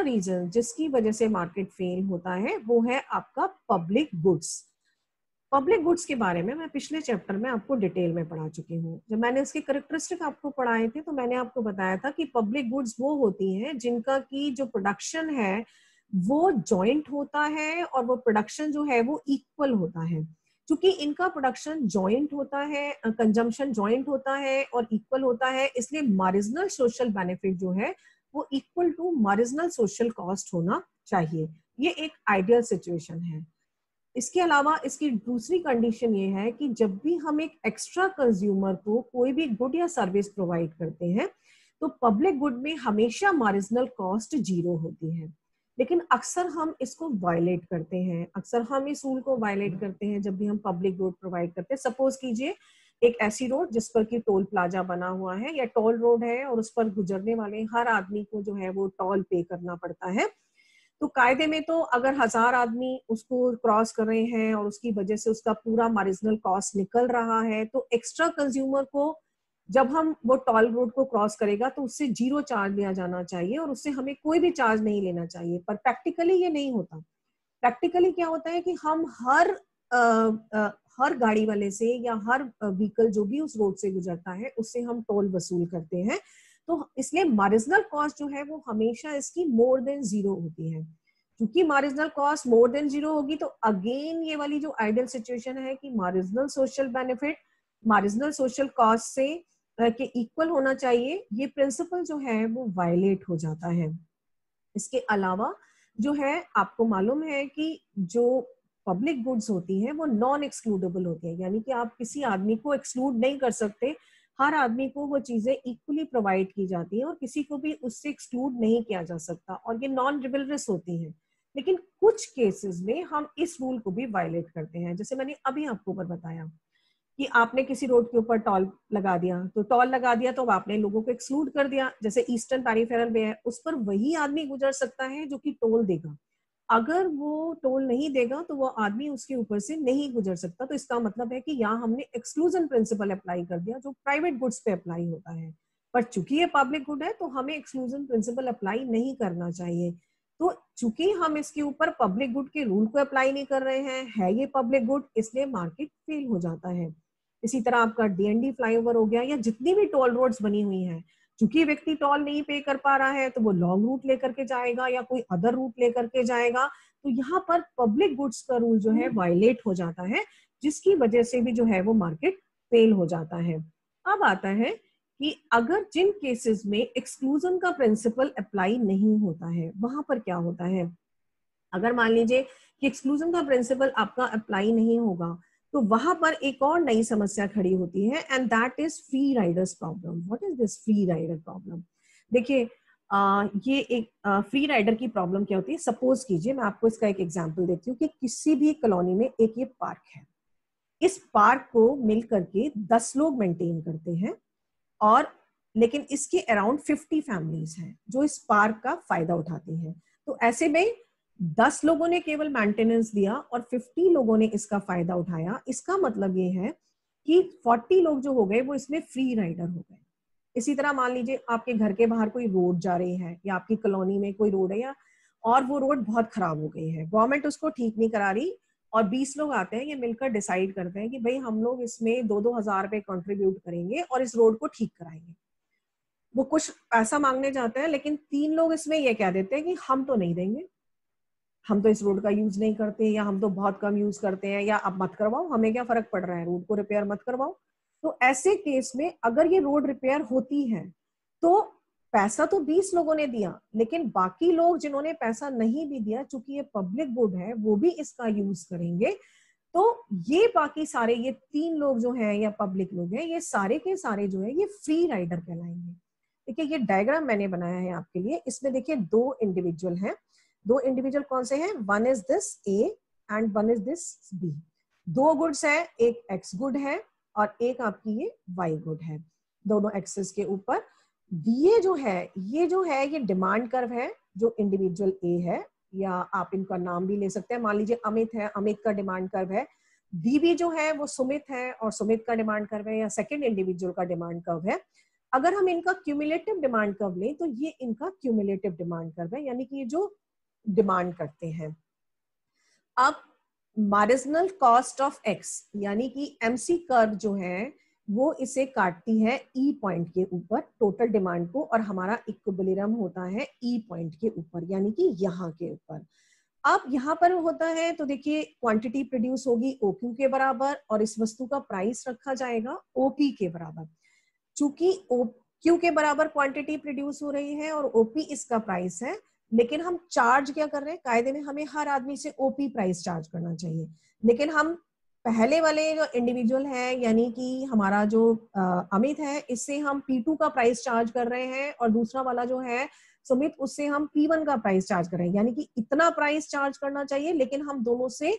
दूसरा रीजन जिसकी वजह से मार्केट फेल होता है वो है आपका पब्लिक गुड्स। पब्लिक गुड्स के बारे में मैं पिछले चैप्टर में आपको डिटेल में पढ़ा चुकी हूँ। जब मैंने इसके करैक्टरिस्टिक आपको पढ़ाए थे तो मैंने आपको बताया था कि पब्लिक गुड्स वो होती हैं जिनका की जो प्रोडक्शन है वो जॉइंट होता है और वो प्रोडक्शन जो है वो इक्वल होता है। क्योंकि इनका प्रोडक्शन जॉइंट होता है, कंजम्पशन जॉइंट होता है और इक्वल होता है, इसलिए मार्जिनल सोशल बेनिफिट जो है वो equal to marginal social cost होना चाहिए। ये एक आइडियल सिचुएशन है। इसके अलावा इसकी दूसरी कंडीशन ये है कि जब भी हम एक एक्स्ट्रा कंज्यूमर को कोई भी गुड या सर्विस प्रोवाइड करते हैं तो पब्लिक गुड में हमेशा मार्जिनल कॉस्ट जीरो होती है। लेकिन अक्सर हम इसको वायलेट करते हैं, अक्सर हम इस रूल को वायलेट करते हैं जब भी हम पब्लिक रोड प्रोवाइड करते हैं। सपोज कीजिए एक ऐसी रोड जिस पर की टोल प्लाजा बना हुआ है या टोल रोड है और उस पर गुजरने वाले हर आदमी को जो है वो टोल पे करना पड़ता है। तो कायदे में तो अगर 1000 आदमी उसको क्रॉस कर रहे हैं और उसकी वजह से उसका पूरा मार्जिनल कॉस्ट निकल रहा है तो एक्स्ट्रा कंज्यूमर को जब हम वो टोल रोड को क्रॉस करेगा तो उससे जीरो चार्ज लिया जाना चाहिए और उससे हमें कोई भी चार्ज नहीं लेना चाहिए। पर प्रैक्टिकली ये नहीं होता। प्रैक्टिकली क्या होता है कि हम हर गाड़ी वाले से या हर व्हीकल जो भी उस रोड से गुजरता है उससे हम टोल वसूल करते हैं। तो इसलिए मार्जिनल कॉस्ट जो है वो हमेशा इसकी मोर देन जीरो होती है। क्योंकि marginal cost more than zero होगी तो अगेन ये वाली जो आइडियल सिचुएशन है कि marginal social benefit marginal social cost से के इक्वल होना चाहिए, ये प्रिंसिपल जो है वो वायलेट हो जाता है। इसके अलावा जो है आपको मालूम है कि जो पब्लिक गुड्स होती हैं वो नॉन एक्सक्लूडेबल होती है, यानी कि आप किसी आदमी को एक्सक्लूड नहीं कर सकते। हर आदमी को वो चीजें इक्वली प्रोवाइड की जाती हैं और किसी को भी उससे एक्सक्लूड नहीं किया जा सकता और ये नॉन रिवलरस होती हैं। लेकिन कुछ केसेस में हम इस रूल को भी वायलेट करते हैं। जैसे मैंने अभी आपको ऊपर बताया कि आपने किसी रोड के ऊपर टोल लगा दिया, तो टोल लगा दिया तो आपने लोगों को एक्सक्लूड कर दिया। जैसे ईस्टर्न पेरिफेरल वे है उस पर वही आदमी गुजर सकता है जो कि टोल देगा। अगर वो टोल नहीं देगा तो वो आदमी उसके ऊपर से नहीं गुजर सकता। तो इसका मतलब है कि यहाँ हमने एक्सक्लूजन प्रिंसिपल अप्लाई कर दिया जो प्राइवेट गुड्स पे अप्लाई होता है। पर चूंकि ये पब्लिक गुड है तो हमें एक्सक्लूजन प्रिंसिपल अप्लाई नहीं करना चाहिए। तो चूंकि हम इसके ऊपर पब्लिक गुड के रूल को अप्लाई नहीं कर रहे हैं, है ये पब्लिक गुड, इसलिए मार्केट फेल हो जाता है। इसी तरह आपका डीएनडी फ्लाईओवर हो गया या जितनी भी टोल रोड्स बनी हुई हैं, चूंकि व्यक्ति टोल नहीं पे कर पा रहा है तो वो लॉन्ग रूट लेकर के जाएगा या कोई अदर रूट लेकर के जाएगा। तो यहाँ पर पब्लिक गुड्स का रूल जो है वायलेट हो जाता है, जिसकी वजह से भी जो है वो मार्केट फेल हो जाता है। अब आता है कि अगर जिन केसेस में एक्सक्लूजन का प्रिंसिपल अप्लाई नहीं होता है वहां पर क्या होता है। अगर मान लीजिए कि एक्सक्लूजन का प्रिंसिपल आपका अप्लाई नहीं होगा तो वहां पर एक और नई समस्या खड़ी होती है and that is free riders problem. What is this free rider problem? देखिए ये एक फ्री राइडर की प्रॉब्लम क्या होती है। सपोज कीजिए मैं आपको इसका एक एग्जांपल देती हूँ कि किसी भी कॉलोनी में एक ये पार्क है। इस पार्क को मिल करके 10 लोग मेंटेन करते हैं और लेकिन इसके अराउंड 50 फैमिलीज हैं जो इस पार्क का फायदा उठाती हैं। तो ऐसे में 10 लोगों ने केवल मेंटेनेंस दिया और 50 लोगों ने इसका फायदा उठाया। इसका मतलब ये है कि 40 लोग जो हो गए वो इसमें फ्री राइडर हो गए। इसी तरह मान लीजिए आपके घर के बाहर कोई रोड जा रही है या आपकी कॉलोनी में कोई रोड है या और वो रोड बहुत खराब हो गई है, गवर्नमेंट उसको ठीक नहीं करा रही और 20 लोग आते हैं, ये मिलकर डिसाइड करते हैं कि भाई हम लोग इसमें 2-2 हजार रुपए कंट्रीब्यूट करेंगे और इस रोड को ठीक कराएंगे। वो कुछ पैसा मांगने जाते हैं लेकिन 3 लोग इसमें ये कह देते हैं कि हम तो नहीं देंगे, हम तो इस रोड का यूज नहीं करते या हम तो बहुत कम यूज करते हैं या अब मत करवाओ, हमें क्या फर्क पड़ रहा है, रोड को रिपेयर मत करवाओ। तो ऐसे केस में अगर ये रोड रिपेयर होती है तो पैसा तो 20 लोगों ने दिया लेकिन बाकी लोग जिन्होंने पैसा नहीं भी दिया, चूंकि ये पब्लिक गुड है, वो भी इसका यूज करेंगे। तो ये बाकी सारे ये 3 लोग जो हैं या पब्लिक लोग हैं, ये सारे के सारे जो है ये फ्री राइडर कहलाएंगे। देखिए ये डायग्राम मैंने बनाया है आपके लिए। इसमें देखिए 2 इंडिविजुअल हैं। 2 इंडिविजुअल कौन से हैं? One is this A and one is this B. 2 goods है, एक एक्स गुड है और एक आपकी ये वाई गुड है। दोनों एक्सेस के ऊपर ये जो है ये डिमांड कर्व है जो इंडिविजुअल ए है, या आप इनका नाम भी ले सकते हैं। मान लीजिए अमित है, अमित का डिमांड कर्व है। बीबी जो है वो सुमित है और सुमित का डिमांड कर्व है या सेकंड इंडिविजुअल का डिमांड कर्व है। अगर हम इनका क्यूमुलेटिव डिमांड कर्व लें तो ये इनका क्यूमुलेटिव डिमांड कर्व है, यानी कि ये जो डिमांड करते हैं। अब मार्जिनल कॉस्ट ऑफ एक्स यानी कि एमसी कर्व जो है वो इसे काटती है ई पॉइंट के ऊपर टोटल डिमांड को, और हमारा इक्विलिब्रियम होता है ई पॉइंट के ऊपर यानी कि यहाँ के ऊपर। अब यहाँ पर होता है तो देखिए क्वांटिटी प्रोड्यूस होगी OQ के बराबर और इस वस्तु का प्राइस रखा जाएगा OP के बराबर। चूंकि OQ के बराबर क्वांटिटी प्रोड्यूस हो रही है और OP इसका प्राइस है, लेकिन हम चार्ज क्या कर रहे हैं, कायदे में हमें हर आदमी से OP प्राइस चार्ज करना चाहिए, लेकिन हम पहले वाले जो इंडिविजुअल है यानी कि हमारा जो अमित है, इससे हम P2 का प्राइस चार्ज कर रहे हैं, और दूसरा वाला जो है सुमित, उससे हम P1 का प्राइस चार्ज कर रहे हैं, यानी कि इतना प्राइस चार्ज करना चाहिए, लेकिन हम दोनों से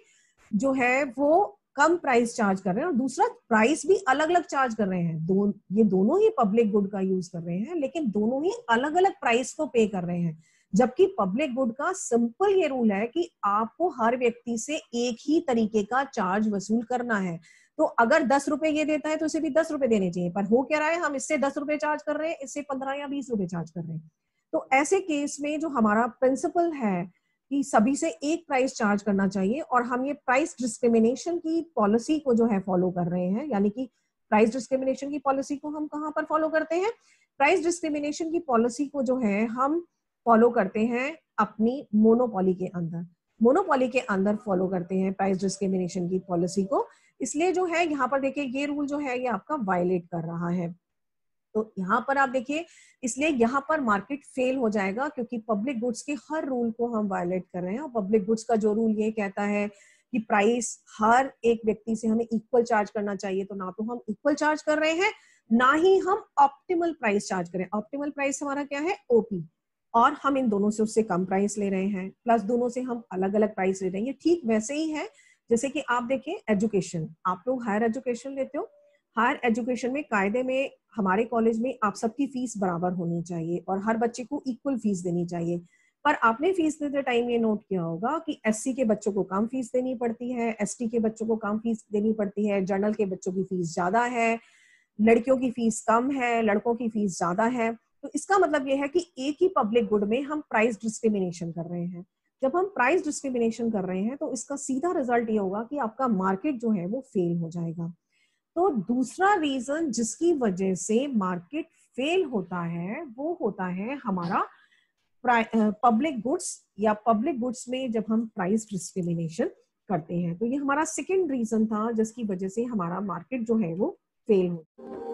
जो है वो कम प्राइस चार्ज कर रहे हैं, और दूसरा प्राइस भी अलग अलग चार्ज कर रहे हैं। ये दोनों ही पब्लिक गुड का यूज कर रहे हैं, लेकिन दोनों ही अलग अलग प्राइस को पे कर रहे हैं। जबकि पब्लिक गुड का सिंपल ये रूल है कि आपको हर व्यक्ति से एक ही तरीके का चार्ज वसूल करना है। तो अगर 10 रुपए ये देता है तो इसे भी 10 रुपए देने चाहिए, पर हो क्या रहा है, हम इससे 10 रुपए चार्ज कर रहे हैं, इससे 15 या 20 रुपए चार्ज कर रहे हैं। तो ऐसे केस में जो हमारा प्रिंसिपल है कि सभी से एक प्राइस चार्ज करना चाहिए, और हम ये प्राइस डिस्क्रिमिनेशन की पॉलिसी को जो है फॉलो कर रहे हैं, यानी कि प्राइस डिस्क्रिमिनेशन की पॉलिसी को हम कहाँ पर फॉलो करते हैं, प्राइस डिस्क्रिमिनेशन की पॉलिसी को जो है हम फॉलो करते हैं अपनी मोनोपोली के अंदर। मोनोपोली के अंदर फॉलो करते हैं प्राइस डिस्क्रिमिनेशन की पॉलिसी को। इसलिए जो है यहाँ पर देखिए ये रूल जो है ये आपका वायलेट कर रहा है। तो यहाँ पर आप देखिए, इसलिए यहाँ पर मार्केट फेल हो जाएगा, क्योंकि पब्लिक गुड्स के हर रूल को हम वायलेट कर रहे हैं। और पब्लिक गुड्स का जो रूल ये कहता है कि प्राइस हर एक व्यक्ति से हमें इक्वल चार्ज करना चाहिए, तो ना तो हम इक्वल चार्ज कर रहे हैं, ना ही हम ऑप्टिमल प्राइस चार्ज करें। ऑप्टिमल प्राइस हमारा क्या है, OP, और हम इन दोनों से उससे कम प्राइस ले रहे हैं, प्लस दोनों से हम अलग अलग प्राइस ले रहे हैं। ये ठीक वैसे ही है जैसे कि आप देखिए एजुकेशन, आप लोग हायर एजुकेशन लेते हो, हायर एजुकेशन में कायदे में हमारे कॉलेज में आप सबकी फीस बराबर होनी चाहिए और हर बच्चे को इक्वल फीस देनी चाहिए। पर आपने फीस देते टाइम ये नोट किया होगा कि SC के बच्चों को कम फीस देनी पड़ती है, ST के बच्चों को कम फीस देनी पड़ती है, जनरल के बच्चों की फीस ज्यादा है, लड़कियों की फीस कम है, लड़कों की फीस ज्यादा है। तो इसका मतलब ये है कि एक ही पब्लिक गुड में हम प्राइस डिस्क्रिमिनेशन कर रहे हैं। जब हम प्राइस डिस्क्रिमिनेशन कर रहे हैं तो इसका सीधा रिजल्ट ये होगा कि आपका मार्केट जो है वो फेल हो जाएगा। तो दूसरा रीजन जिसकी वजह से मार्केट फेल होता है वो होता है हमारा पब्लिक गुड्स, या पब्लिक गुड्स में जब हम प्राइस डिस्क्रिमिनेशन करते हैं। तो ये हमारा सेकंड रीजन था जिसकी वजह से हमारा मार्केट जो है वो फेल होता है।